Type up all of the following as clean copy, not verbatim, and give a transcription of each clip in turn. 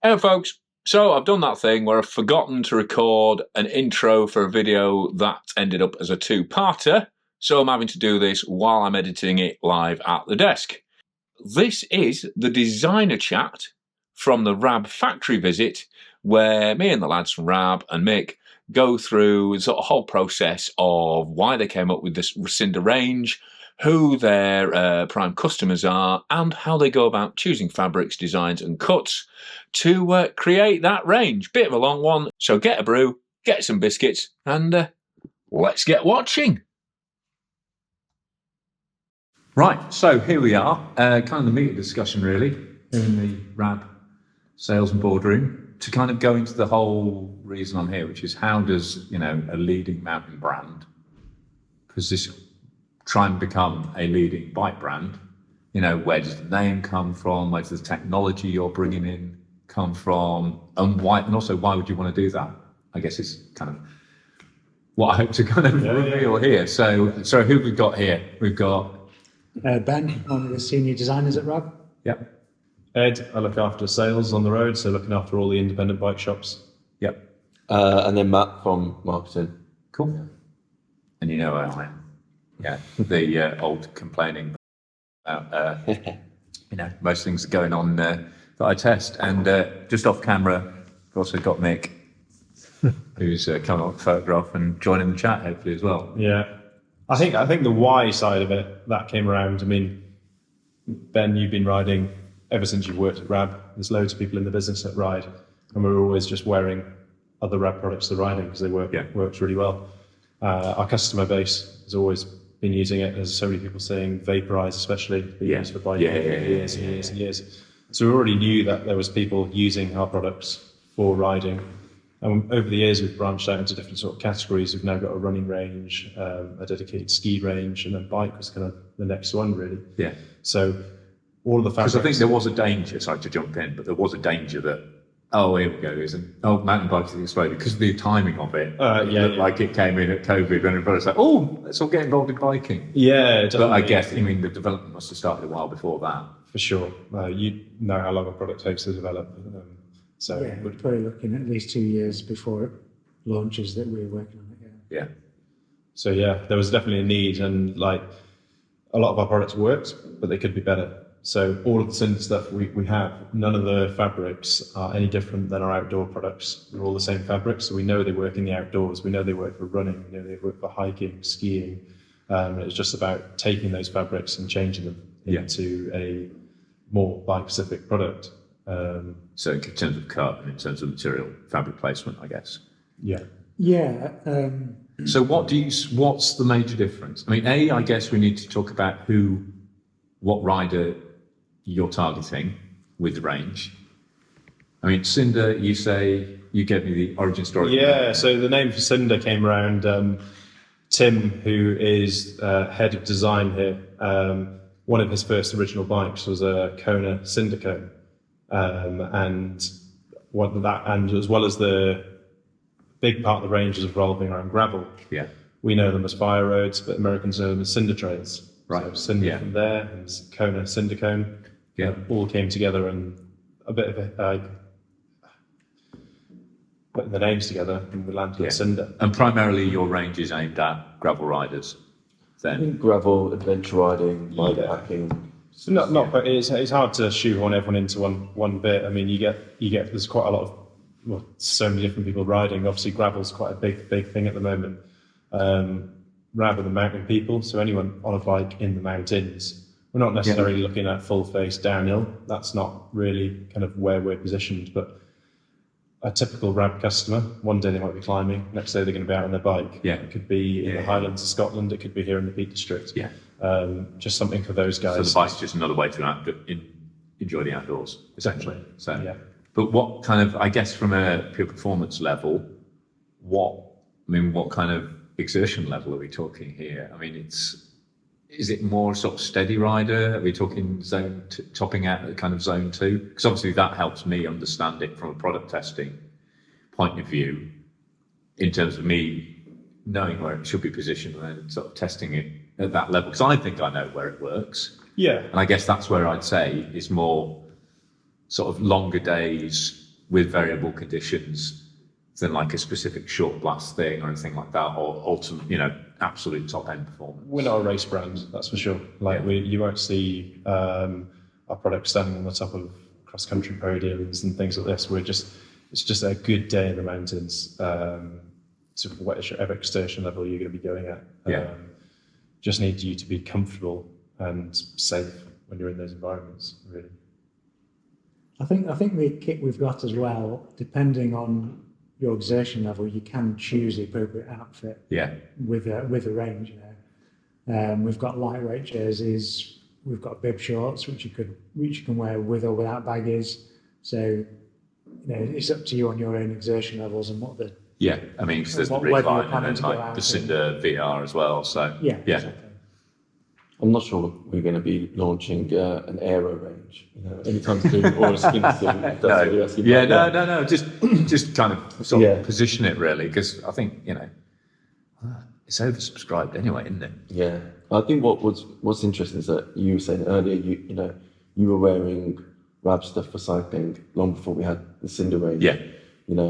Hey folks, so I've done that thing where I've forgotten to record an intro for a video that ended up as a two-parter, so I'm having to do this while I'm editing it live at the desk. This is the designer chat from the RAB factory visit, where me and the lads from RAB and Mick go through the sort of whole process of why they came up with this Cinder range, who their prime customers are, and how they go about choosing fabrics, designs and cuts to create that range. Bit of a long one, so get a brew, get some biscuits, and let's get watching. Right, so here we are, kind of the meat of the discussion really, in the RAB sales and boardroom, to kind of go into the whole reason I'm here, which is how does, a leading mountain brand try and become a leading bike brand? Where does the name come from? Where does the technology you're bringing in come from? And why? And also, why would you want to do that? I guess it's kind of what I hope to kind of reveal here. So who have we got here? We've got Ben, one of the senior designers at RAB. Yep. Ed, I look after sales on the road, so looking after all the independent bike shops. Yep. And then Matt from marketing. Cool. And you know I am. Yeah, the old complaining about, most things are going on that I test. And just off camera, we've also got Mick, who's coming up with a photograph and joining the chat hopefully as well. Yeah. I think the why side of it, that came around. I mean, Ben, you've been riding ever since you've worked at RAB. There's loads of people in the business that ride, and we're always just wearing other RAB products they're riding because they works really well. Our customer base has always been using it. There's so many people saying Vaporize, especially, they use for biking for years and years and years. So we already knew that there was people using our products for riding. And over the years, we've branched out into different sort of categories. We've now got a running range, a dedicated ski range, and then bike was kind of the next one, really. Yeah. So all of the fabrics. Because I think there was a danger, sorry to jump in, but there was a danger that, here we go, mountain bikes is exploded because of the timing of it. Like it came in at COVID and everybody's like, let's all get involved in biking. Yeah, definitely. But I guess, the development must have started a while before that. For sure. You know how long a product takes to develop. We're probably looking at least 2 years before it launches that we're working on it. Yeah. So there was definitely a need, and like a lot of our products worked, but they could be better. So all of the Cinder stuff we have, none of the fabrics are any different than our outdoor products. They're all the same fabrics, so we know they work in the outdoors. We know they work for running. We know they work for hiking, skiing. It's just about taking those fabrics and changing them into a more bike-specific product. So in terms of cut and in terms of material, fabric placement, I guess. Yeah. Yeah. So what's the major difference? I guess we need to talk about what rider you're targeting with the range. Cinder, you gave me the origin story. Yeah, so the name for Cinder came around, Tim, who is head of design here, one of his first original bikes was a Kona Cinder Cone. And as well as the big part of the range is revolving around gravel. Yeah. We know them as fire roads, but Americans know them as cinder trails. Right. So Cinder from there and Kona Cinder Cone. All came together and a bit of putting the names together, and we landed on Cinder. And primarily your range is aimed at gravel riders then? Gravel, adventure riding, bikepacking. So but it's hard to shoehorn everyone into one bit. You get there's quite a lot of so many different people riding. Obviously, gravel's quite a big thing at the moment. Rather than mountain people, so anyone on a bike in the mountains. We're not necessarily looking at full face downhill. That's not really kind of where we're positioned. But a typical RAB customer, one day they might be climbing, next day they're going to be out on their bike. Yeah. It could be in the Highlands of Scotland. It could be here in the Peak District. Yeah. Just something for those guys. So the bike's just another way to enjoy the outdoors, essentially. So, yeah. But what kind of, I guess, from a pure performance level, what kind of exertion level are we talking here? Is it more sort of steady rider? Are we talking topping out at kind of zone 2? Because obviously that helps me understand it from a product testing point of view, in terms of me knowing where it should be positioned and then sort of testing it at that level. Because I think I know where it works. Yeah. And I guess that's where I'd say is more sort of longer days, with variable conditions than like a specific short blast thing or anything like that, or ultimate, absolute top end performance. We're not a race brand, that's for sure. You won't see our product standing on the top of cross country podiums and things like this. It's just a good day in the mountains. To whatever exertion level you're going to be going at. Just need you to be comfortable and safe when you're in those environments, really. I think the kit we've got as well, depending on your exertion level, you can choose the appropriate outfit. With a range, we've got lightweight jerseys, we've got bib shorts which you can wear with or without baggies. So it's up to you on your own exertion levels and what the because there's the Ridgeline and then like the Cinder VR as well. So exactly. I'm not sure we're going to be launching an aero range, anytime soon, or a skin suit. If that's what you're asking about. No. Just kind of sort of position it really, because I think it's oversubscribed anyway, isn't it? Yeah, I think what's interesting is that you were saying earlier, you were wearing RAB stuff for cycling long before we had the Cinder range.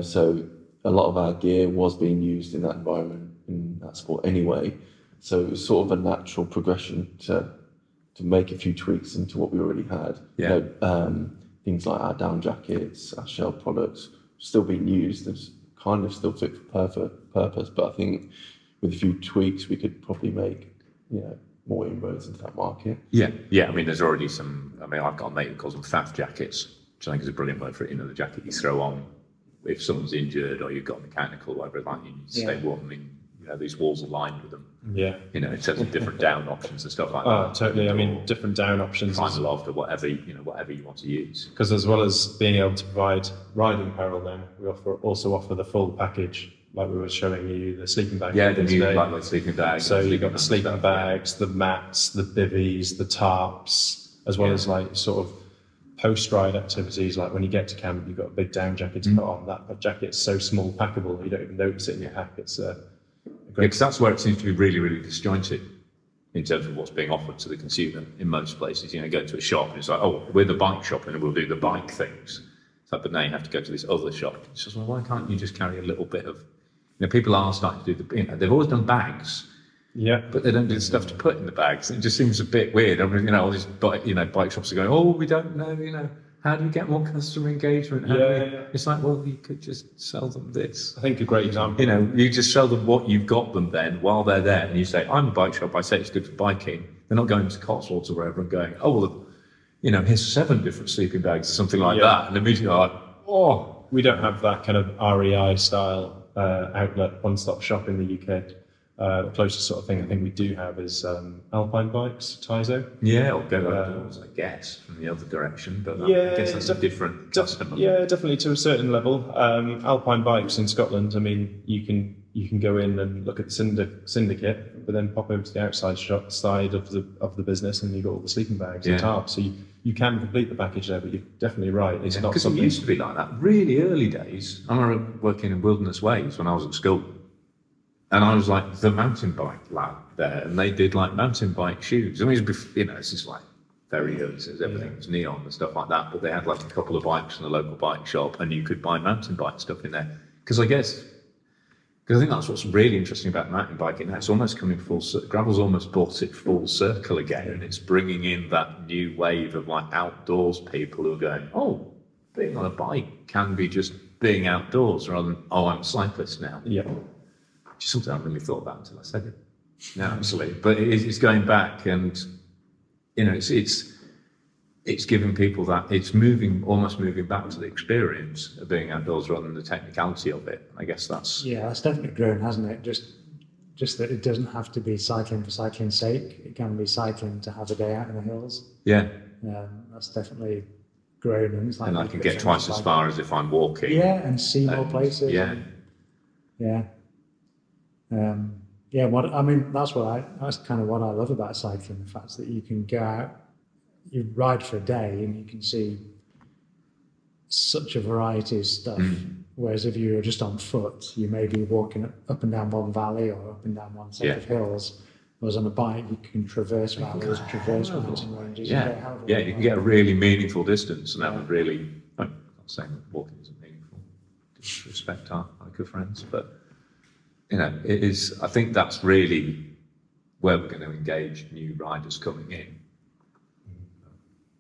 So a lot of our gear was being used in that environment, in that sport anyway. So it was sort of a natural progression to make a few tweaks into what we already had. Things like our down jackets, our shell products, still being used as kind of still fit for purpose. But I think with a few tweaks, we could probably make more inroads into that market. Yeah. I mean, there's already some. I mean, I've got a mate who calls them FAF jackets, which I think is a brilliant word for it. The jacket you throw on if someone's injured or you've got mechanical, whatever, like you need to stay warm. I mean, these walls are lined with them. In terms of different down options and stuff like that. Oh, totally. I mean, different down options. Primal loft or whatever you want to use. Because as well as being able to provide riding apparel, then we also offer the full package. Like we were showing you the sleeping bag. The new lightweight sleeping bag. So you've got the sleeping bags, the mats, the bivvies, the tarps, as well as like sort of post-ride activities. Like when you get to camp, you've got a big down jacket to put on. That jacket's so small, packable, you don't even notice it in your pack. It's because that's where it seems to be really, really disjointed in terms of what's being offered to the consumer in most places. Go to a shop and it's like, oh, we're the bike shop and we'll do the bike things. It's like, but now you have to go to this other shop. It's just, well, why can't you just carry a little bit of... people are starting to do they've always done bags, but they don't do the stuff to put in the bags. It just seems a bit weird. I mean, all these bike shops are going, oh, we don't know, how do you get more customer engagement? It's like, well, you could just sell them this. I think a great example. You just sell them what you've got them then while they're there, and you say, I'm a bike shop, I say it's good for biking. They're not going to Cotswolds or wherever and going, oh, well, here's 7 different sleeping bags or something like that. And immediately you're like, oh. We don't have that kind of REI style outlet, one-stop shop in the UK. The closest sort of thing I think we do have is Alpine Bikes, Taizo. Or go outdoors, I guess, from the other direction. But I guess that's a different customer. Definitely to a certain level. Alpine Bikes in Scotland, I mean, you can go in and look at the syndicate, but then pop over to the outside side of the business, and you've got all the sleeping bags and tarps. So you can complete the package there, but you're definitely right. It's not because it used to be like that. Really early days, I remember working in Wilderness Ways when I was at school. And I was like the mountain bike lad there, and they did like mountain bike shoes. I mean, this is like very early, so everything was neon and stuff like that. But they had like a couple of bikes in a local bike shop, and you could buy mountain bike stuff in there. Because I think that's what's really interesting about mountain biking now. It's almost coming full circle. Gravel's almost brought it full circle again, and it's bringing in that new wave of like outdoors people who are going, oh, being on a bike can be just being outdoors rather than, oh, I'm a cyclist now. Which is something I haven't really thought about until I said it. No, absolutely. But it's going back, and it's giving people that it's almost moving back to the experience of being outdoors rather than the technicality of it. I guess that's definitely grown, hasn't it? Just that it doesn't have to be cycling for cycling's sake. It can be cycling to have a day out in the hills. That's definitely grown, and it's like, and I can get twice as far as if I'm walking. And see more places. That's kind of what I love about cycling, the fact that you can go out, you ride for a day and you can see such a variety of stuff. Whereas if you're just on foot, you may be walking up and down one valley or up and down one set of hills. Whereas on a bike, you can traverse valleys, traverse mountain ranges. You can get a really meaningful distance and have a really, I'm not saying that walking isn't meaningful, respect our good friends, but you know, it is. I think that's really where we're going to engage new riders coming in.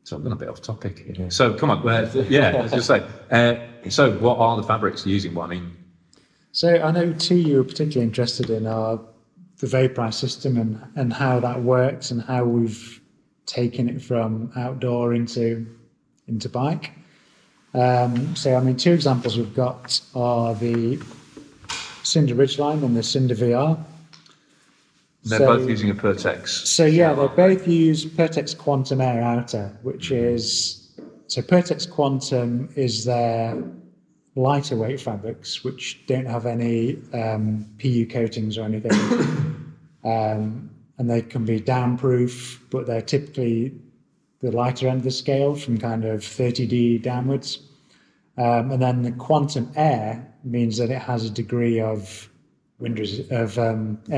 So I'm going a bit off topic. Yeah. So come on, yeah, let's just say. So what are the fabrics using? What I mean. So I know two you were particularly interested in are the vaporized system and how that works and how we've taken it from outdoor into bike. So I mean, two examples we've got are the Cinder Ridgeline and the Cinder VR. They're both using a Pertex. So yeah, they both use Pertex Quantum Air Outer, which is, so Pertex Quantum is their lighter weight fabrics, which don't have any PU coatings or anything. And they can be downproof, but they're typically the lighter end of the scale from kind of 30D downwards. And then the Quantum Air means that it has a degree of air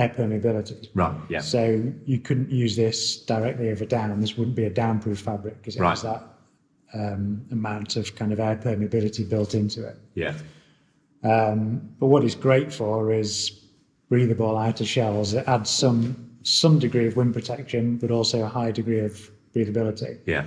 permeability. Right, yeah. So you couldn't use this directly over down. This wouldn't be a downproof fabric because it has that amount of kind of air permeability built into it. Yeah. But what it's great for is breathable outer shells. It adds some degree of wind protection, but also a high degree of breathability. Yeah.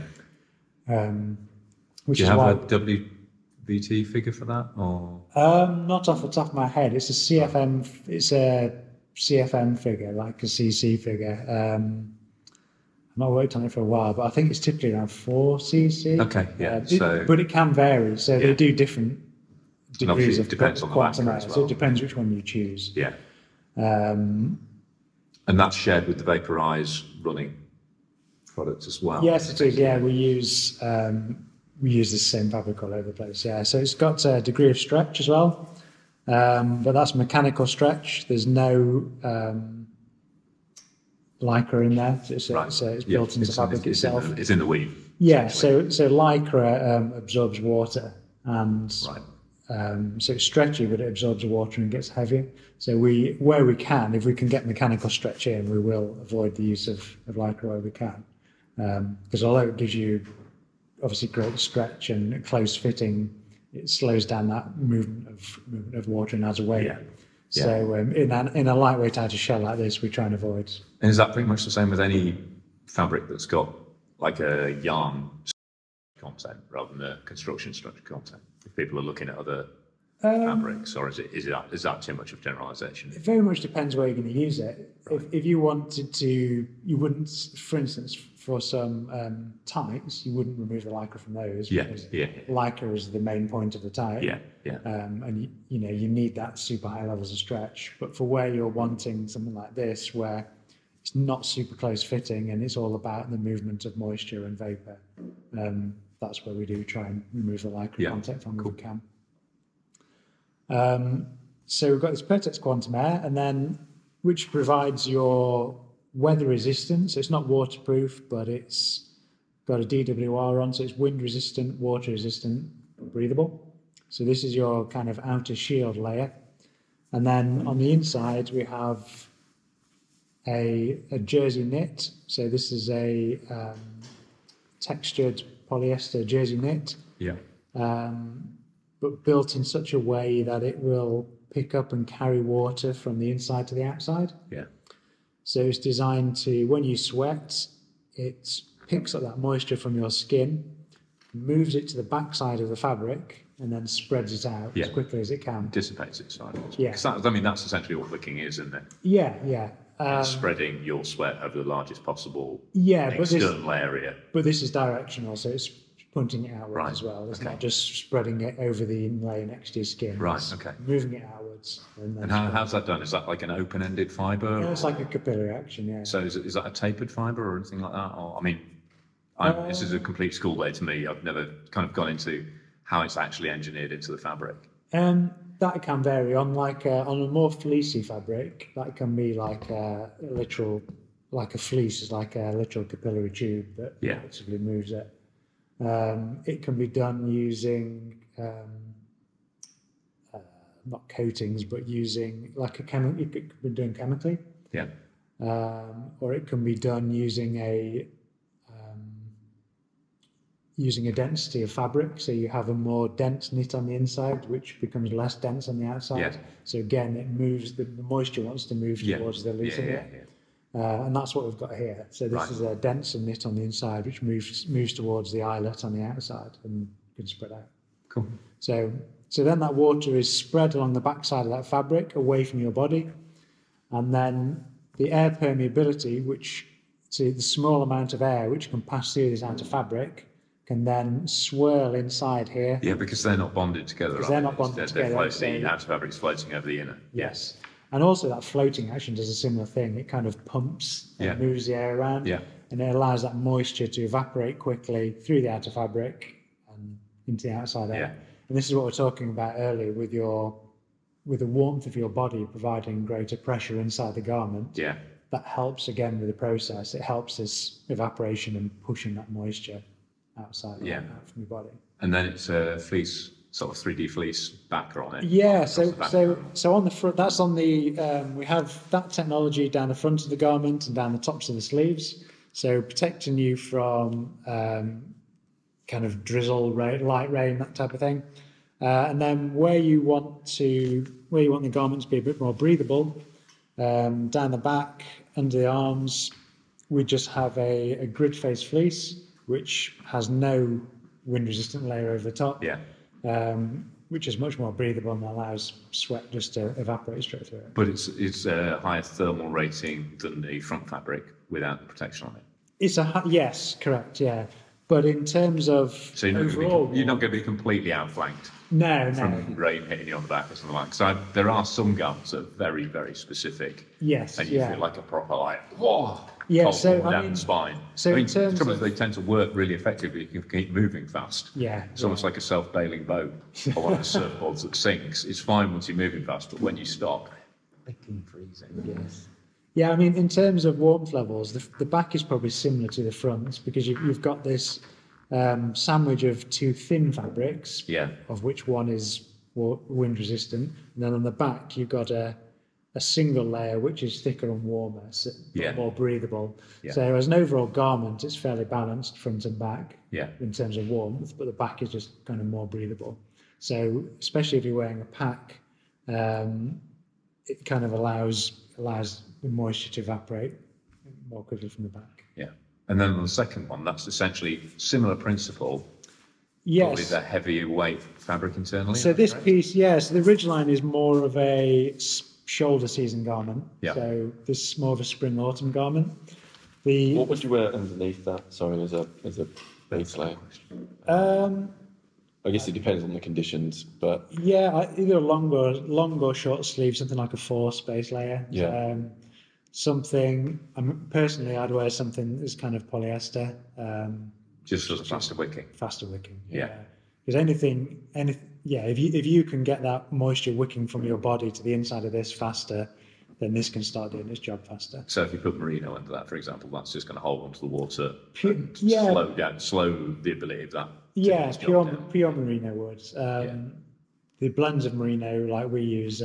Which Do you is have why, a WVT figure for that, or not off the top of my head. It's a CFM. It's a CFM figure, like a CC figure. I've not worked on it for a while, but I think it's typically around 4 cc. Okay, yeah. But it can vary. So they do different degrees of depends on the quantum lacquer air. as So well. it depends which one you choose. Yeah. And that's shared with the Vaporize running product as well. Yes, it is. Yeah, we use the same fabric all over the place. Yeah, so it's got a degree of stretch as well, but that's mechanical stretch. There's no lycra in there. It's built into the fabric itself. It's in the weave. Yeah, so lycra absorbs water, and so it's stretchy, but it absorbs water and gets heavier. So where we can, if we can get mechanical stretch in, we will avoid the use of lycra where we can, because although it gives you obviously great stretch and close fitting, it slows down that movement of water and adds weight. Yeah. So in a lightweight outer shell like this, we try and avoid. And is that pretty much the same with any fabric that's got like a yarn content rather than a construction structure content? If people are looking at other fabrics, or is that too much of generalisation? It very much depends where you're going to use it. Right. If you wanted to, you wouldn't, for instance, for some tights, you wouldn't remove the lycra from those. Yeah. Lycra is the main point of the tight. Yeah. And you need that super high levels of stretch. But for where you're wanting something like this, where it's not super close fitting and it's all about the movement of moisture and vapor, that's where we do try and remove the lycra content from if we can. So we've got this Pertex Quantum Air, and then which provides your weather resistance. It's not waterproof, but it's got a DWR on, so it's wind resistant, water resistant, breathable. So this is your kind of outer shield layer. And then on the inside, we have a jersey knit. So this is a textured polyester jersey knit. Yeah. But built in such a way that it will pick up and carry water from the inside to the outside. Yeah. So it's designed to, when you sweat, it picks up that moisture from your skin, moves it to the backside of the fabric, and then spreads it out as quickly as it can. Dissipates it sideways. Yeah. That's essentially what wicking is, isn't it? Yeah. It's spreading your sweat over the largest possible external area. But this is directional, so it's pointing it outwards as well. It's not just spreading it over the inlay next to your skin. Right, it's okay. Moving it outwards. And how's that done? Is that like an open-ended fibre? Yeah, it's like a capillary action, yeah. So is that a tapered fibre or anything like that? Or, this is a complete school day to me. I've never kind of gone into how it's actually engineered into the fabric. That can vary. On a more fleecy fabric, that can be like a fleece is like a literal capillary tube that actively moves it. It can be done using not coatings, but using like a chemical. It could be done chemically. Yeah. Or it can be done using using a density of fabric. So you have a more dense knit on the inside, which becomes less dense on the outside. Yeah. So again, it moves, the moisture wants to move towards the looser knit. And that's what we've got here. So this is a denser knit on the inside, which moves towards the eyelet on the outside and can spread out. Cool. So then that water is spread along the backside of that fabric away from your body. And then the air permeability, the small amount of air which can pass through this outer fabric, can then swirl inside here. Yeah, because they're not bonded together. Because they're not bonded together. The outer fabric's floating over the inner. Yes. And also that floating action does a similar thing. It kind of pumps and moves the air around. Yeah. And it allows that moisture to evaporate quickly through the outer fabric and into the outside air. And this is what we were talking about earlier with the warmth of your body providing greater pressure inside the garment. Yeah. That helps again with the process. It helps this evaporation and pushing that moisture outside out from your body. And then it's a fleece, sort of 3D fleece backer on it. Yeah, so on the front, that's on the, we have that technology down the front of the garment and down the tops of the sleeves. So protecting you from kind of drizzle, light rain, that type of thing. And then where you want the garment to be a bit more breathable, down the back, under the arms, we just have a grid face fleece, which has no wind resistant layer over the top. Yeah. Which is much more breathable and allows sweat just to evaporate straight through it. But it's a higher thermal rating than the front fabric without the protection on it. Yes, correct, yeah. But in terms of so you're not going to be completely outflanked. From rain hitting you on the back or something like that. So there are some garments that are very, very specific. Yes, and you feel like a proper cold down the spine. So in terms of they tend to work really effectively. You can keep moving fast. Yeah, it's almost like a self-bailing boat or one of the surfboards that sinks. It's fine once you're moving fast, but when you stop, freaking freezing. Yes. Yeah, I mean, in terms of warmth levels, the back is probably similar to the front because you've got this sandwich of two thin fabrics, of which one is wind resistant, and then on the back you've got a single layer which is thicker and warmer, so more breathable. So as an overall garment, it's fairly balanced front and back in terms of warmth, but the back is just kind of more breathable. So especially if you're wearing a pack, it kind of allows the moisture to evaporate more quickly from the back. Yeah. And then on the second one, that's essentially similar principle. Yes. But with a heavier weight fabric internally. So this piece, so the ridgeline is more of a shoulder season garment. Yeah. So this is more of a spring autumn garment. What would you wear underneath that? Sorry, as a base layer. I guess it depends on the conditions, but either a long or short sleeve, something like a 4 space layer. Yeah. Personally, I'd wear something that's kind of polyester. Just for faster wicking. Faster wicking. Yeah. Because if you can get that moisture wicking from your body to the inside of this faster, then this can start doing its job faster. So if you put merino under that, for example, that's just going to hold onto the water, slow the ability of that. Yeah, pure merino would. The blends of merino, like we use,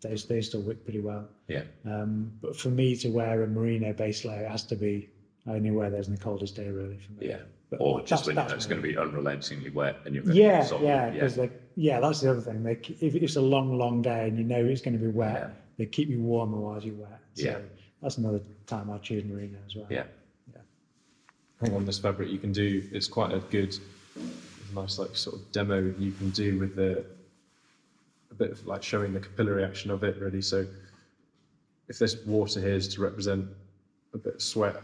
they still wick pretty well. Yeah. But for me to wear a merino base layer, it has to be only wear those in the coldest day, really, for me. Yeah. Or just when you know it's going to be unrelentingly wet and you're going to that's the other thing. If it's a long day and you know it's going to be wet, they keep you warmer while you're wet. So that's another time I'll choose merino as well. Yeah. On this fabric, you can do. It's quite a good, nice sort of demo you can do with a bit of showing the capillary action of it, really. So if this water here is to represent a bit of sweat,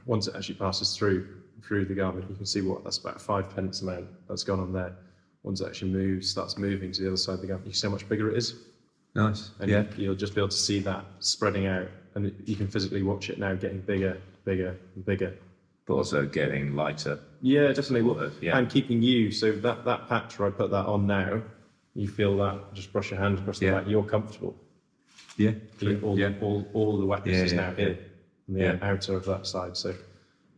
once it actually passes through the garment, you can see that's about 5 pence amount that's gone on there. Once it actually starts moving to the other side of the garment, you can see how much bigger it is. Nice. And you'll just be able to see that spreading out, and you can physically watch it now getting bigger and bigger. But also getting lighter. Yeah, definitely. And keeping you, so that patch where I put that on now, you feel that, just brush your hand across the back, you're comfortable. Yeah. All the wetness is now here, on the outer of that side. So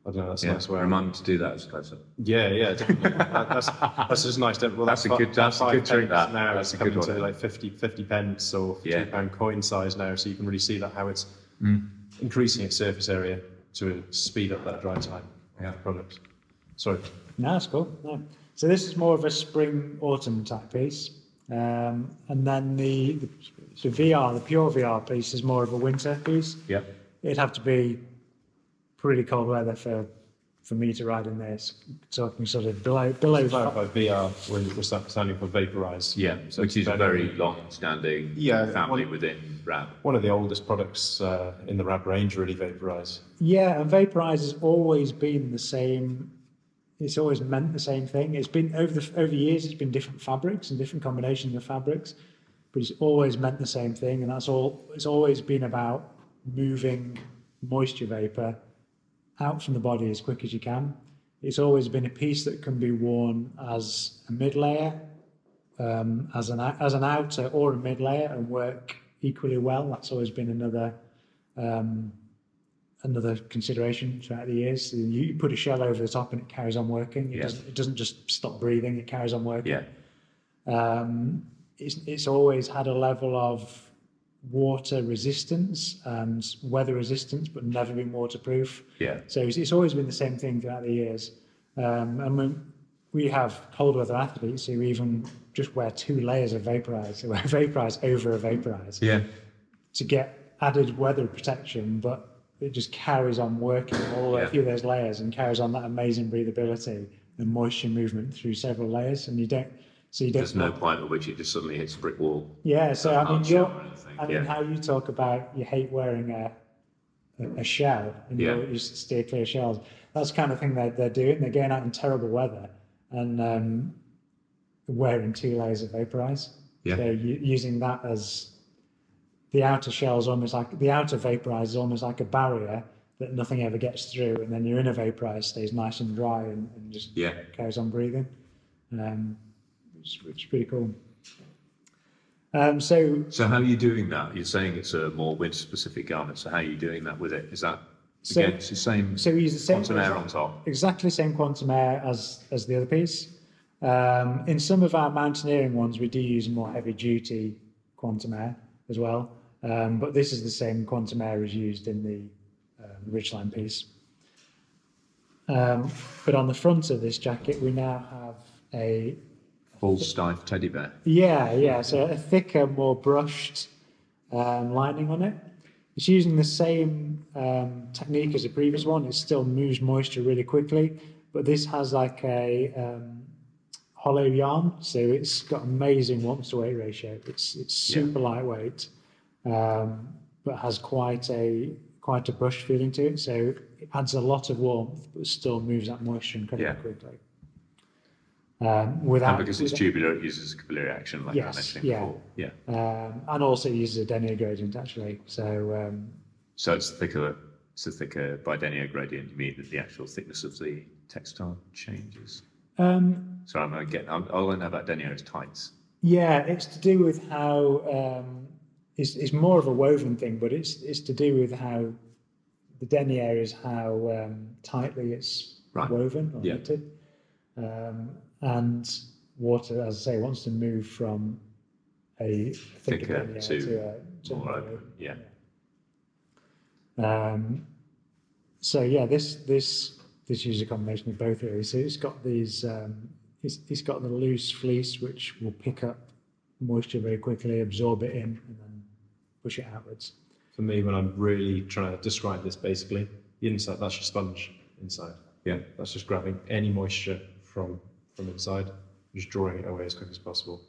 I don't know, that's a nice way. Remind me to do that as closer. Yeah, definitely. that's just nice. Well, that's a good trick. Now that's it's coming to 50 pence or £2 coin size now, so you can really see how it's increasing its surface area to speed up that dry time of the product. Sorry. No, that's cool. No. So this is more of a spring autumn type piece, and then the VR, the pure VR piece, is more of a winter piece. Yeah. It'd have to be pretty cold weather for me to ride in this. Talking sort of below. Clarify, VR, we're standing for vaporize. Yeah, So which is a very long-standing family one, within RAB. One of the oldest products in the RAB range, really, vaporize. Yeah, and vaporize has always been the same. It's always meant the same thing. It's been over years. It's been different fabrics and different combinations of fabrics, but it's always meant the same thing. And that's all. It's always been about moving moisture vapor out from the body as quick as you can. It's always been a piece that can be worn as a mid layer, as an outer or a mid layer, and work equally well. That's always been another consideration throughout the years. So you put a shell over the top and it carries on working. It doesn't just stop breathing, it carries on working. It's always had a level of water resistance and weather resistance, but never been waterproof. So it's always been the same thing throughout the years. And when we have cold weather athletes who even just wear 2 layers of vaporize, so wear vaporize over a vaporize to get added weather protection, but it just carries on working all the way through those layers and carries on that amazing breathability and moisture movement through several layers. And there's no point at which it just suddenly hits a brick wall. Yeah, so I mean, how you talk about you hate wearing a shell and you steer clear shells. That's the kind of thing they're doing. They're going out in terrible weather and wearing 2 layers of vaporize. So using that as the outer shell is almost like the outer vaporize is almost like a barrier that nothing ever gets through, and then your inner vaporize stays nice and dry and just carries on breathing, which is pretty cool. So how are you doing that? You're saying it's a more winter-specific garment. So how are you doing that with it? Is that again it's the same? So we use the same quantum air on top. Exactly the same quantum air as the other piece. In some of our mountaineering ones, we do use more heavy-duty quantum air as well. But this is the same quantum air as used in the Ridgeline piece. But on the front of this jacket, we now have a full stiff teddy bear. So a thicker, more brushed lining on it. It's using the same technique as the previous one. It still moves moisture really quickly, but this has like a hollow yarn, so it's got amazing warmth to weight ratio. It's super lightweight. But has quite a brush feeling to it, so it adds a lot of warmth, but still moves that moisture incredibly quickly. And because it's tubular, it uses a capillary action, like I mentioned before. And also it uses a denier gradient actually. So it's thicker. It's a thicker by denier gradient. You mean that the actual thickness of the textile changes? So all I know about denier is tights. Yeah, it's to do with how. It's more of a woven thing, but it's to do with how the denier is how tightly it's woven or knitted, and water, as I say, wants to move from a thicker denier to more open. This uses a combination of both really. So it's got these. It's got the loose fleece which will pick up moisture very quickly, absorb it in, and then push it outwards. For me, when I'm really trying to describe this, basically, the inside, that's your sponge inside. That's just grabbing any moisture from inside, just drawing it away as quick as possible.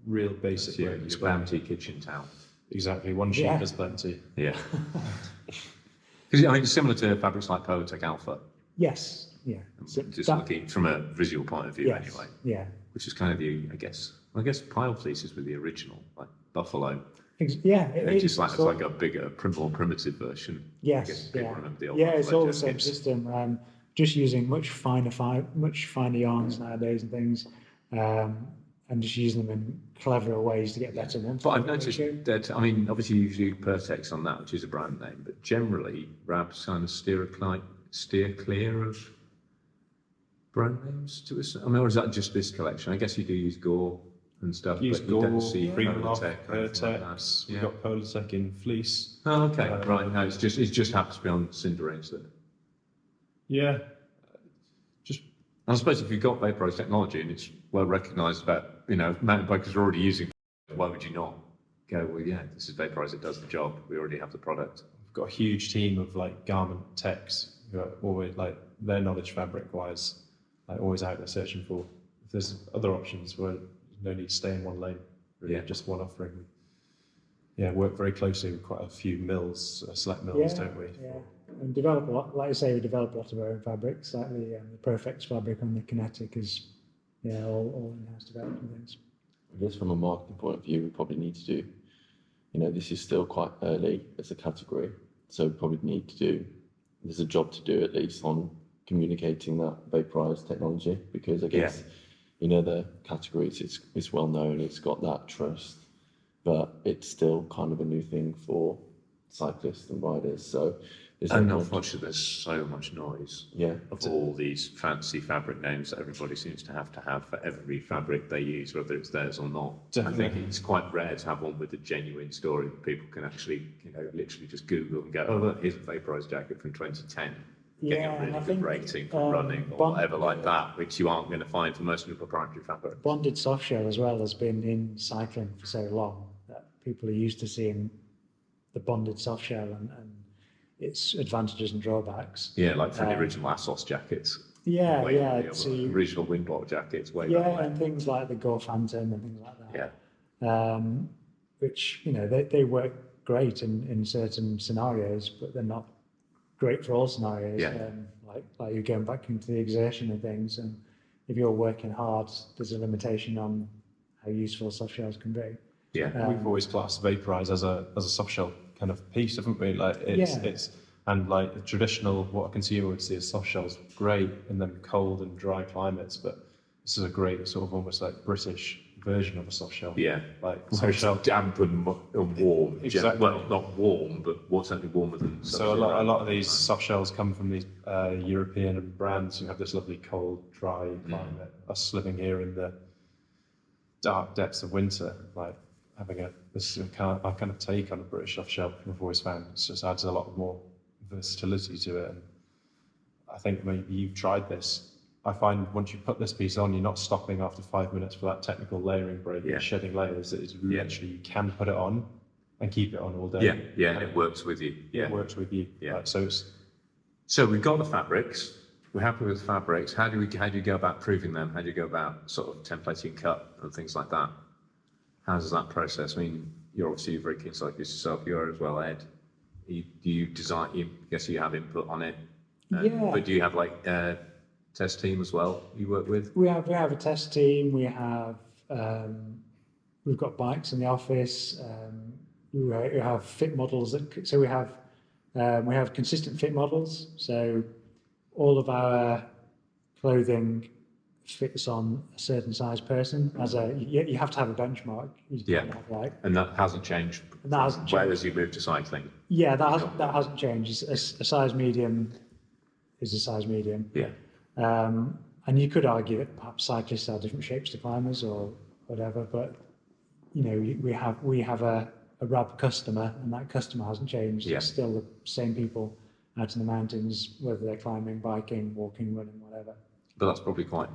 Real basic way. Your bounty kitchen towel. Exactly, one sheet is plenty. Because it's similar to fabrics like Polartec Alpha. Yes. So looking from a visual point of view, anyway. Which is kind of I guess pile fleeces were the original, like buffalo. It's like a bigger, more primitive version. Yes. Remember the old it's all the same system. Just using much finer yarns nowadays and things, and just using them in cleverer ways to get better ones. But I've noticed that, obviously you use Pertex on that, which is a brand name, but generally RABs kind of steer clear of brand names to us. Or is that just this collection? I guess you do use Gore and stuff, but you don't see Polartec. Pertex. We've got Polartec in fleece. Oh, okay, right. No, it just happens to be on Cinderines then. Yeah, just I suppose if you've got vaporized technology and it's well recognised that, mountain bikers are already using, why would you not go, well, yeah, this is vaporized, it does the job, we already have the product. We've got a huge team of like garment techs who are always like their knowledge fabric wise, like always out there searching for, if there's other options where no need to stay in one lane, really, just one offering. Yeah, work very closely with quite a few mills, select mills, don't we? Yeah, and develop a lot, like I say, we develop a lot of our own fabrics, like the Perfect fabric on the Kinetic is, all in-house developed and things. I guess from a marketing point of view, we probably need to do, this is still quite early as a category, so we probably need to do, there's a job to do at least on communicating that vaporized technology, because I guess, the categories, it's well known, it's got that trust, but it's still kind of a new thing for cyclists and riders. So unfortunately, there's so much noise of all these fancy fabric names that everybody seems to have for every fabric they use, whether it's theirs or not. Definitely. I think it's quite rare to have one with a genuine story. People can actually, literally just Google and go, oh, look, here's a vaporized jacket from 2010. Getting a really good rating for running or whatever like that, which you aren't going to find for most of the proprietary fabric. Bonded soft shell as well has been in cycling for so long that people are used to seeing the bonded soft shell and its advantages and drawbacks. Yeah, like for the original ASOS jackets. Yeah, original windblock jackets, way yeah, back and things like the Gore Phantom and things like that. Yeah. Which, they work great in certain scenarios, but they're not great for all scenarios. Yeah. Like you're going back into the exertion and things, and if you're working hard, there's a limitation on how useful soft shells can be. Yeah. We've always classed vaporize as a soft shell kind of piece, haven't we? Like it's and like the traditional, what a consumer would see as soft shells, great in them cold and dry climates, but this is a great sort of almost like British version of a soft shell. Yeah, like soft shell, damp and warm. Exactly. Well, not warm, but certainly warmer than. So a lot of these soft shells come from these European brands who have this lovely cold, dry climate. Us living here in the dark depths of winter, like having this kind of take on a British soft shell, I've always found it just adds a lot more versatility to it. And I think maybe you've tried this. I find once you put this piece on, you're not stopping after 5 minutes for that technical layering break and shedding layers. It's actually, you can put it on and keep it on all day. Yeah, and it works with you. Yeah. It works with you. Yeah. Right, so we've got the fabrics. We're happy with fabrics. How do you go about proving them? How do you go about sort of templating cut and things like that? How does that process? I mean, you're obviously very keen cyclist yourself. You are as well, Ed. Do you design? I guess you have input on it. But do you have like test team as well you work with? We have a test team. We have we've got bikes in the office. We have fit models. So we have consistent fit models. So all of our clothing fits on a certain size person. You have to have a benchmark. And that hasn't changed. Whereas you moved to cycling. Yeah, that hasn't changed. A size medium is a size medium. Yeah. And you could argue that perhaps cyclists are different shapes to climbers or whatever, but we have a RAB customer, and that customer hasn't changed. Yeah. It's still the same people out in the mountains, whether they're climbing, biking, walking, running, whatever. But that's probably quite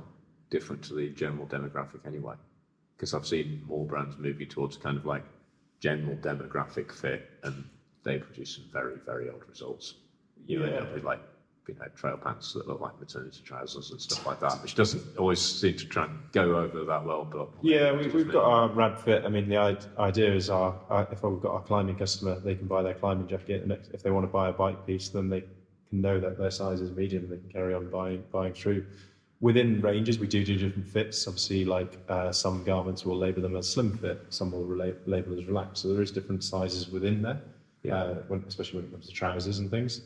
different to the general demographic anyway, because I've seen more brands moving towards kind of like general demographic fit, and they produce some very, very odd results. You end up with like trail pants that look like maternity trousers and stuff like that, which doesn't always seem to try and go over that well. But we've got our RAB fit. I mean, the idea is if we've got our climbing customer, they can buy their climbing jacket, and if they want to buy a bike piece, then they can know that their size is medium, and they can carry on buying through. Within ranges, we do different fits. Obviously, like some garments will label them as slim fit, some will label as relaxed. So there is different sizes within there, especially when it comes to trousers and things.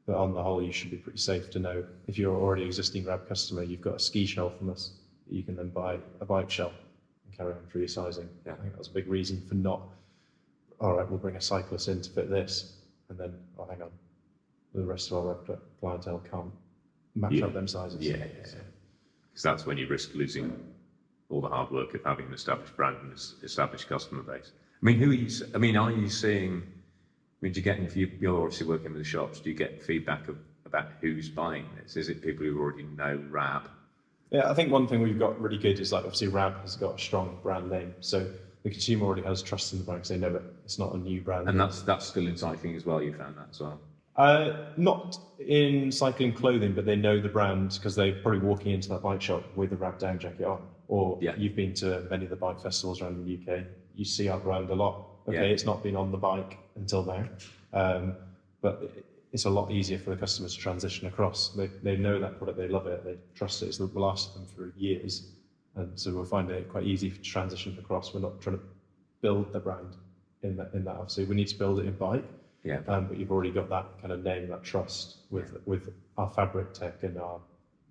But on the whole, you should be pretty safe to know if you're already an existing RAB customer, you've got a ski shell from us, you can then buy a bike shell and carry on through your sizing. Yeah. I think that's a big reason for not, all right, we'll bring a cyclist in to fit this, and then, oh, hang on, the rest of our RAB clientele can't match up them sizes. Yeah. Because that's when you risk losing all the hard work of having an established brand and established customer base. I mean, are you seeing? I mean, do you get, if you're obviously working with the shops, do you get feedback about who's buying this? Is it people who already know RAB Yeah, I think one thing we've got really good is like obviously RAB has got a strong brand name, so the consumer already has trust in the brand because they know it. It's not a new brand. And that's still in cycling as well. You found that as well. Not in cycling clothing, but they know the brand because they're probably walking into that bike shop with a RAB down jacket on. Or you've been to many of the bike festivals around the UK. You see our brand a lot. Okay, it's not been on the bike until now, but it's a lot easier for the customers to transition across. They know that product, they love it, they trust it. It will last them for years, and so we're finding it quite easy to transition across. We're not trying to build the brand in that. Obviously, we need to build it in bike. Yeah. But you've already got that kind of name, that trust with our fabric tech and our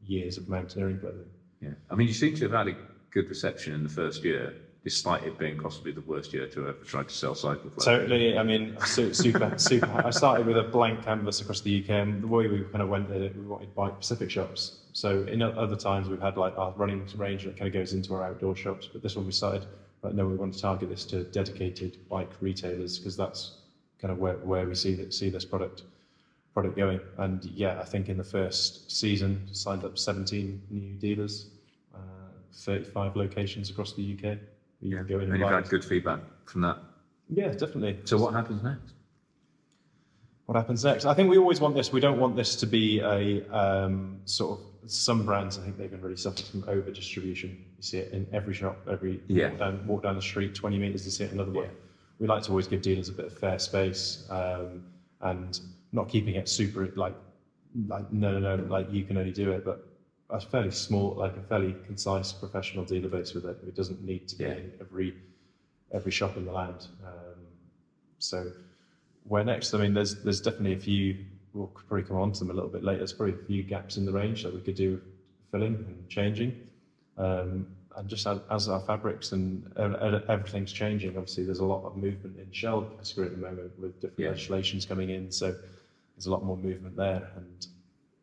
years of mountaineering clothing. Yeah. I mean, you seem to have had a good reception in the first year, despite it being possibly the worst year to ever try to sell cycle clothing. Totally. I mean, super. I started with a blank canvas across the UK, and the way we kind of went at it, we wanted bike specific shops. So in other times we've had like our running range that kind of goes into our outdoor shops, but this one we started, but no, we want to target this to dedicated bike retailers because that's kind of where we see this product going. And yeah, I think in the first season signed up 17 new dealers, 35 locations across the UK. Yeah, and you've had good feedback from that. Yeah, definitely. So what happens next? What happens next? I think we always want this. We don't want this to be a sort of, some brands, I think they can really suffer from over distribution. You see it in every shop, walk down the street, 20 metres to see it another one. We like to always give dealers a bit of fair space, and not keeping it super like no, like you can only do it, but a fairly small, like a fairly concise professional dealer base with it. It doesn't need to be in every shop in the land. So where next? I mean, there's definitely a few. We'll probably come on to them a little bit later. There's probably a few gaps in the range that we could do filling and changing. And just as our fabrics and everything's changing, obviously there's a lot of movement in shell category at the moment with different legislations coming in, so there's a lot more movement there. And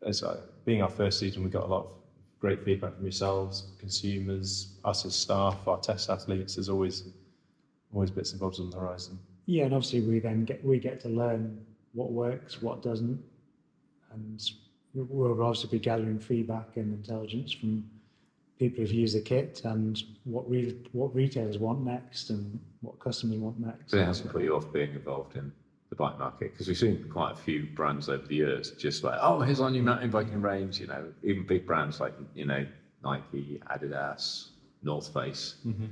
as being our first season, we got a lot of great feedback from yourselves, consumers, us as staff, our test athletes. There's always bits and bobs on the horizon. Yeah, and obviously we get to learn what works, what doesn't, and we'll obviously be gathering feedback and intelligence from people who've used the kit and what retailers want next and what customers want next. So it hasn't put you off being involved in the bike market, because we've seen quite a few brands over the years just like, oh, here's our new mountain biking range. You know, even big brands like Nike, Adidas, North Face. Mm-hmm.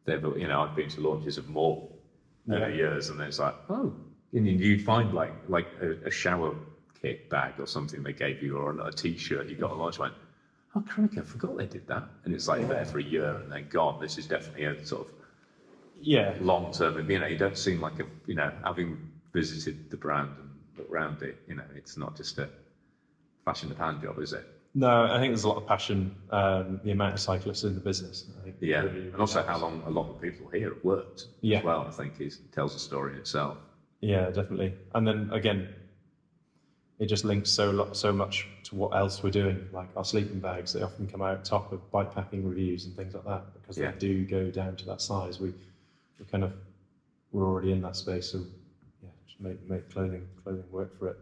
They've I've been to launches of more over the years, and it's like, oh, and you find like a shower kit bag or something they gave you, or a T-shirt you got a launch, went, oh, crikey, I forgot they did that. And it's like there for a year and then gone. This is definitely a sort of long term. You don't seem like having visited the brand and looked around it, it's not just a flash in the pan job, is it? No, I think there's a lot of passion, the amount of cyclists in the business. I think really, and also how long a lot of people here have worked as well, I think tells a story in itself. Yeah, definitely. And then again, it just links so much to what else we're doing. Like our sleeping bags, they often come out top of bike packing reviews and things like that because they do go down to that size. We're already in that space, so just make clothing work for it.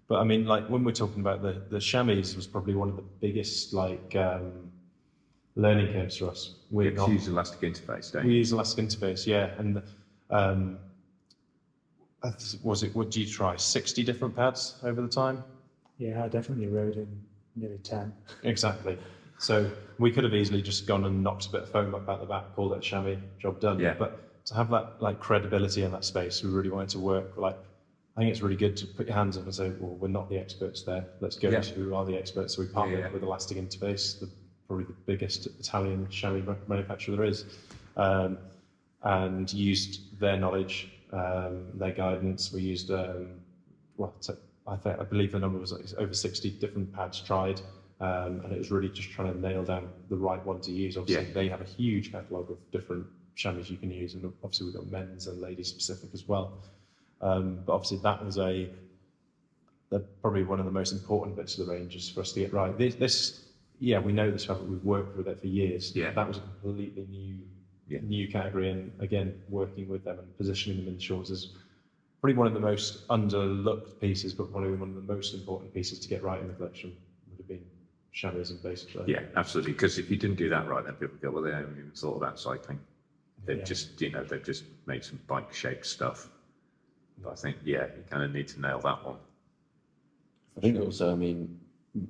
But I mean, like when we're talking about the chamois was probably one of the biggest learning curves for us. We use elastic interface, don't you? We use elastic interface, and what do you try? 60 different pads over the time? Yeah, I definitely rode in nearly 10. Exactly. So we could have easily just gone and knocked a bit of foam up out the back, called it a chamois, job done. Yeah. But to have that credibility in that space, we really wanted to work. I think it's really good to put your hands up and say, well, we're not the experts there. Let's go to who are the experts. So we partnered with Elastic Interface, probably the biggest Italian chamois manufacturer there is, and used their knowledge, their guidance. We used, I believe the number was over 60 different pads tried, and it was really just trying to nail down the right one to use. Obviously, they have a huge catalogue of different chamois you can use, and obviously we've got men's and ladies specific as well. But obviously that was probably one of the most important bits of the range is for us to get right. This we know this fabric, we've worked with it for years. Yeah. That was a completely new category, and again, working with them and positioning them in the shorts is probably one of the most underlooked pieces, but probably one of the most important pieces to get right in the collection would have been chamoising basically. Yeah, absolutely. Because if you didn't do that right, then people go, well, they haven't even thought about cycling. They've just, you know, they've just made some bike-shaped stuff. But I think, yeah, you kind of need to nail that one. I think also, I mean,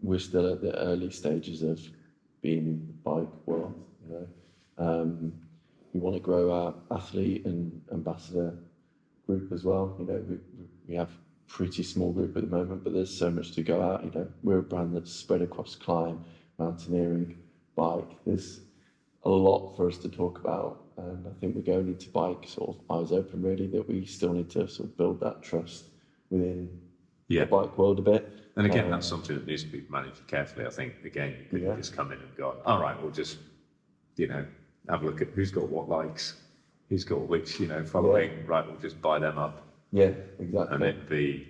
we're still at the early stages of being in the bike world, you know. We want to grow our athlete and ambassador group as well. You know, we have a pretty small group at the moment, but there's so much to go out. You know, we're a brand that's spread across climb, mountaineering, bike. There's a lot for us to talk about, and I think we're going into bike sort of eyes open really, that we still need to sort of build that trust within the bike world a bit. And again, that's something that needs to be managed carefully. I think, again, you couldn't just come in and go, all right, we'll just, you know, have a look at who's got what likes, who's got which, you know, following, right, we'll just buy them up. Yeah, exactly. And it'd be...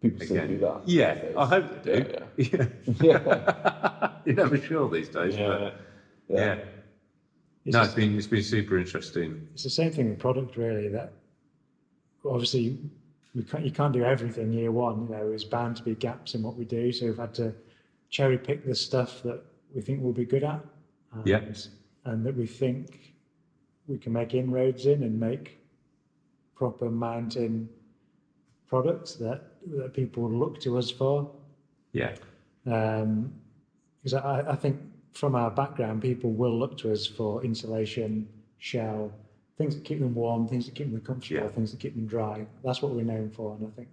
People still do that. Yeah, I hope they do. Yeah. You're never sure these days, but yeah. No, it's been super interesting. It's the same thing with product, really, that obviously you can't do everything year one. You know, there's bound to be gaps in what we do, so we've had to cherry pick the stuff that we think we'll be good at, and that we think we can make inroads in and make proper mountain products that people will look to us for. Yeah. Because I think from our background, people will look to us for insulation, shell, things that keep them warm, things that keep them comfortable, things that keep them dry. That's what we're known for, and I think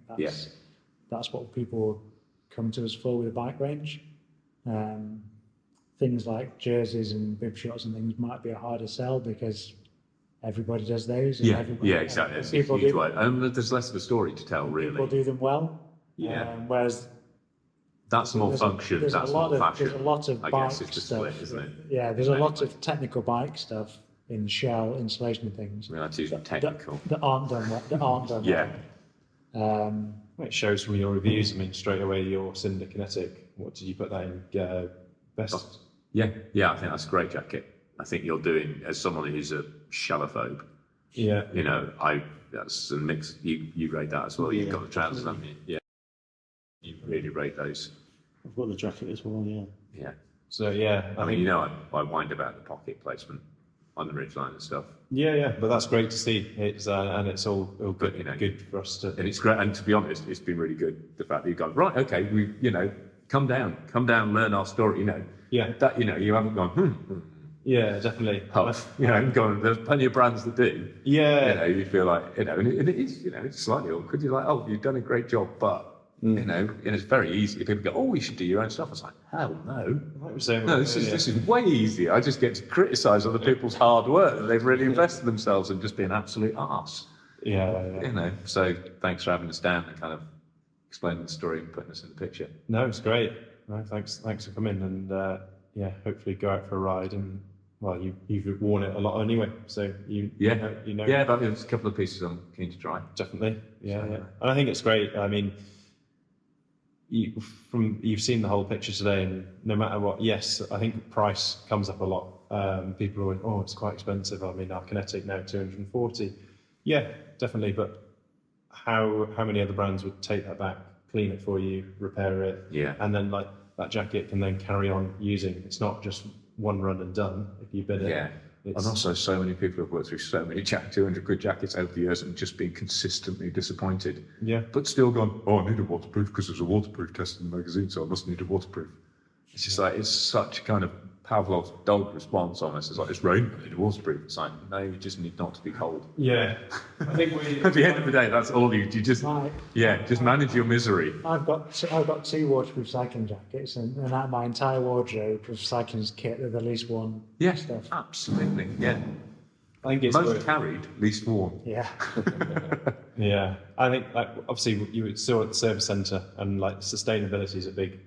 that's what people come to us for with a bike range. Things like jerseys and bib shorts and things might be a harder sell because everybody does those. And exactly. It's a huge way. There's less of a story to tell, really. People do them well. Whereas that's more function, that's more fashion. There's a lot of bike stuff, split, isn't it? Yeah, there's a lot of technical bike stuff in shell, insulation and things. I mean, that's usually technical. That aren't done well. It shows from your reviews. I mean, straight away your Cinder Kinetic. What did you put that in? Best? Yeah, I think that's a great jacket. I think you're doing, as someone who's a shellophobe, you know, that's a mix. You rate that as well. You've got the trousers, haven't you? Yeah. You really rate those. I've got the jacket as well, Yeah. So, I mean, you know, I whined about the pocket placement on the ridgeline and stuff. Yeah, but that's great to see. It's and it's all good, you know, good for us to. And it's great. And to be honest, it's been really good. The fact that you've gone, right, okay, we, you know, come down, learn our story, you know. Yeah. That, you know, you haven't gone, Yeah, definitely. You know, there's plenty of brands that do. Yeah. You know, you feel like, you know, and it is, you know, it's slightly awkward. You're like, oh, you've done a great job, but, you know, and it's very easy. People go, oh, you should do your own stuff. I was like, hell no. This is way easier. I just get to criticise other people's hard work that they've really invested themselves in just being an absolute arse. Yeah. You know, so thanks for having us down and kind of explaining the story and putting us in the picture. No, it's great. No, thanks for coming and hopefully go out for a ride and you've worn it a lot anyway, so you know. Yeah, but there's a couple of pieces I'm keen to try. Definitely, yeah. And I think it's great. I mean, you've seen the whole picture today, and no matter what, yes, I think price comes up a lot. People are always, oh, it's quite expensive. I mean, our Kinetic now 240. Yeah, definitely. But how many other brands would take that back, clean it for you, repair it, and then like that jacket can then carry on using? It's not just one run and done if you've been in. And also so many people have worked through so many 200 quid jackets over the years and just been consistently disappointed. Yeah. But still gone, oh, I need a waterproof because there's a waterproof test in the magazine, so I must need a waterproof. It's just like, it's such kind of Pavlov's dog response almost. It's like, it's raining, I need a waterproof. It's like, no, you just need not to be cold. Yeah. I think at the end of the day, that's all you just, just manage your misery. I've got two waterproof cycling jackets, and out my entire wardrobe of cycling kit, there's at least one stuff. Absolutely, yeah. I think it's most carried, least worn. Yeah. Yeah. I think, like, obviously you still at the service centre, and like sustainability is a big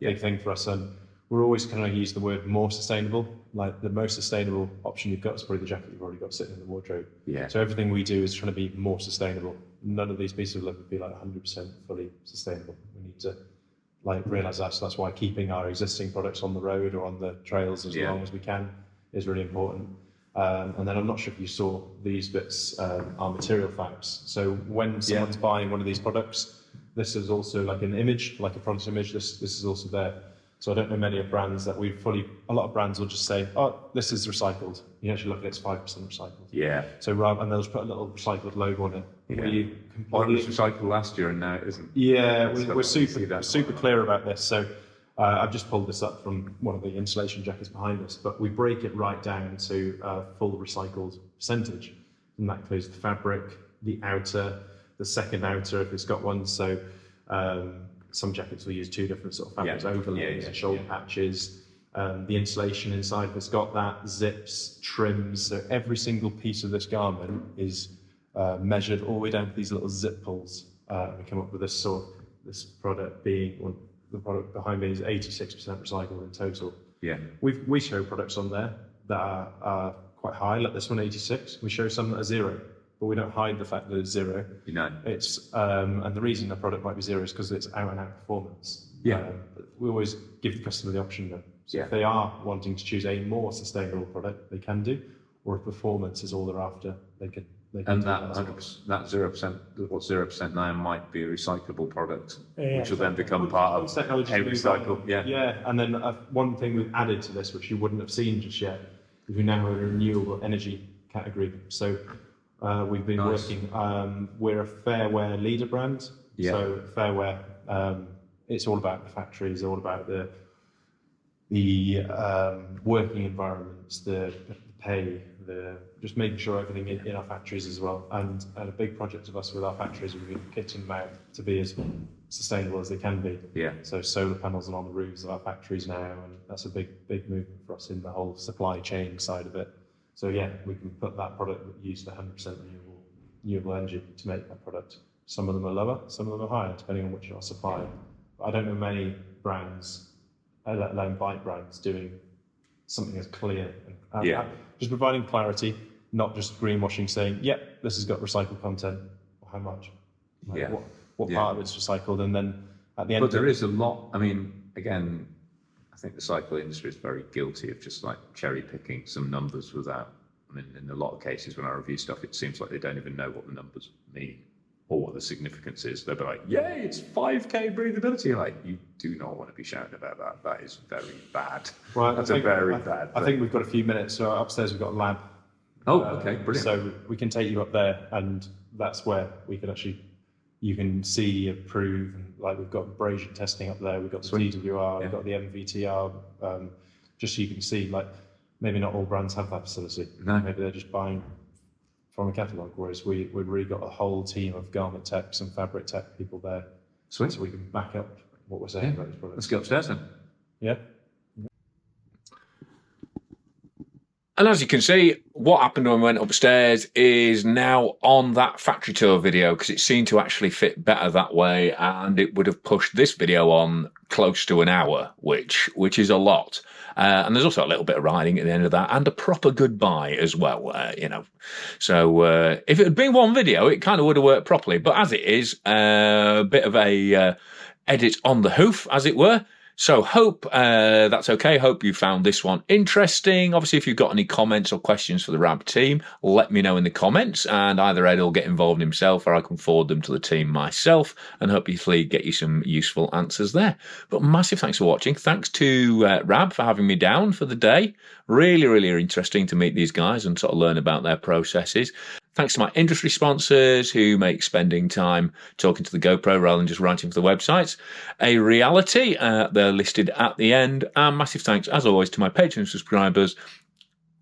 thing for us, and we're always kind of use the word more sustainable. Like the most sustainable option you've got is probably the jacket you've already got sitting in the wardrobe. Yeah. So everything we do is trying to be more sustainable. None of these pieces will ever be like 100% fully sustainable. We need to like realise that. So that's why keeping our existing products on the road or on the trails as long as we can is really important. And then I'm not sure if you saw these bits, our material facts. So when someone's buying one of these products, this is also like an image, like a product image. This is also there. So I don't know many of brands that a lot of brands will just say, oh, this is recycled. You actually look at it, it's 5% recycled. Yeah. So and they'll just put a little recycled logo on it. Yeah. Well, it was recycled last year and now it isn't. Yeah, we're super clear about this. So I've just pulled this up from one of the insulation jackets behind us, but we break it right down to full recycled percentage. And that includes the fabric, the outer, the second outer if it's got one. So some jackets will use 2 different sort of fabrics, overlays, shoulder patches. The insulation inside if it's got that, zips, trims. So every single piece of this garment is measured all the way down to these little zip pulls. We come up with this product being, the product behind me is 86% recycled in total. Yeah. We show products on there that are quite high, like this one, 86. We show some that are 0, but we don't hide the fact that it's 0. It's and the reason the product might be 0 is because it's out and out performance. Yeah. We always give the customer the option though. So if they are wanting to choose a more sustainable product, they can do, or if performance is all they're after, they can. And that 100%, that 0%, what 0% now might be a recyclable product, which will then become part of a recycle. Yeah, and then one thing we've added to this, which you wouldn't have seen just yet, is we now have a renewable energy category. So we've been working. We're a fair wear leader brand. Yeah. So fair wear, it's all about the factories, all about the working environments, the pay, just making sure everything in our factories as well. And a big project of us with our factories, we've been kitting them out to be as sustainable as they can be. Yeah. So solar panels are on the roofs of our factories now, and that's a big movement for us in the whole supply chain side of it. So yeah, we can put that product that used 100% renewable energy to make that product. Some of them are lower, some of them are higher, depending on which are supplier. But I don't know many brands, let alone bike brands, doing something as clear. Just providing clarity, not just greenwashing, saying, yep, this has got recycled content, or how much, what part of it's recycled, and then at the end. But there is a lot, I mean, again, I think the cycle industry is very guilty of just like cherry picking some numbers without, I mean, in a lot of cases when I review stuff, it seems like they don't even know what the numbers mean or what the significance is. They'll be like, yay, it's 5K breathability. You're like, you do not want to be shouting about that. That is very bad. Well, that's very bad. I think we've got a few minutes. So upstairs we've got a lab. Oh, okay, brilliant. So we can take you up there, and that's where we can actually, you can see, approve, and like we've got abrasion testing up there. We've got the DWR, we've got the MVTR, just so you can see, like, maybe not all brands have that facility. No. Maybe they're just buying from a catalogue, whereas we've really got a whole team of garment techs and fabric tech people there. Sweet. So we can back up what we're saying about these products. Let's go upstairs then. Yeah. And as you can see, what happened when we went upstairs is now on that factory tour video, because it seemed to actually fit better that way, and it would have pushed this video on close to an hour, which is a lot. And there's also a little bit of riding at the end of that, and a proper goodbye as well, you know. So if it had been one video, it kind of would have worked properly. But as it is, a bit of a edit on the hoof, as it were. So hope that's okay. Hope you found this one interesting. Obviously, if you've got any comments or questions for the RAB team, let me know in the comments, and either Ed will get involved himself or I can forward them to the team myself, and hopefully get you some useful answers there. But massive thanks for watching. Thanks to RAB for having me down for the day. Really, really interesting to meet these guys and sort of learn about their processes. Thanks to my industry sponsors who make spending time talking to the GoPro rather than just writing for the websites a reality. They're listed at the end. And massive thanks, as always, to my Patreon subscribers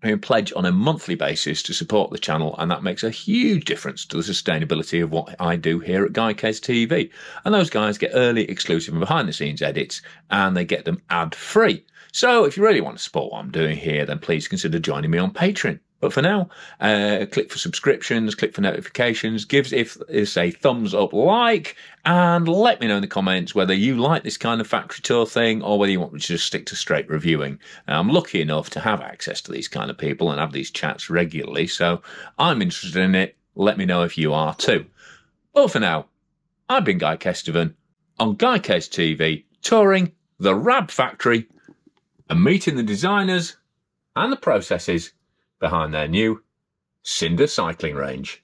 who pledge on a monthly basis to support the channel, and that makes a huge difference to the sustainability of what I do here at GuyKez TV. And those guys get early, exclusive and behind-the-scenes edits, and they get them ad-free. So if you really want to support what I'm doing here, then please consider joining me on Patreon. But for now, click for subscriptions, click for notifications, give it a thumbs up like, and let me know in the comments whether you like this kind of factory tour thing or whether you want me to just stick to straight reviewing. I'm lucky enough to have access to these kind of people and have these chats regularly, so I'm interested in it. Let me know if you are too. Well, for now, I've been Guy Kestevan on GuyKez TV, touring the RAB factory and meeting the designers and the processes behind their new Cinder cycling range.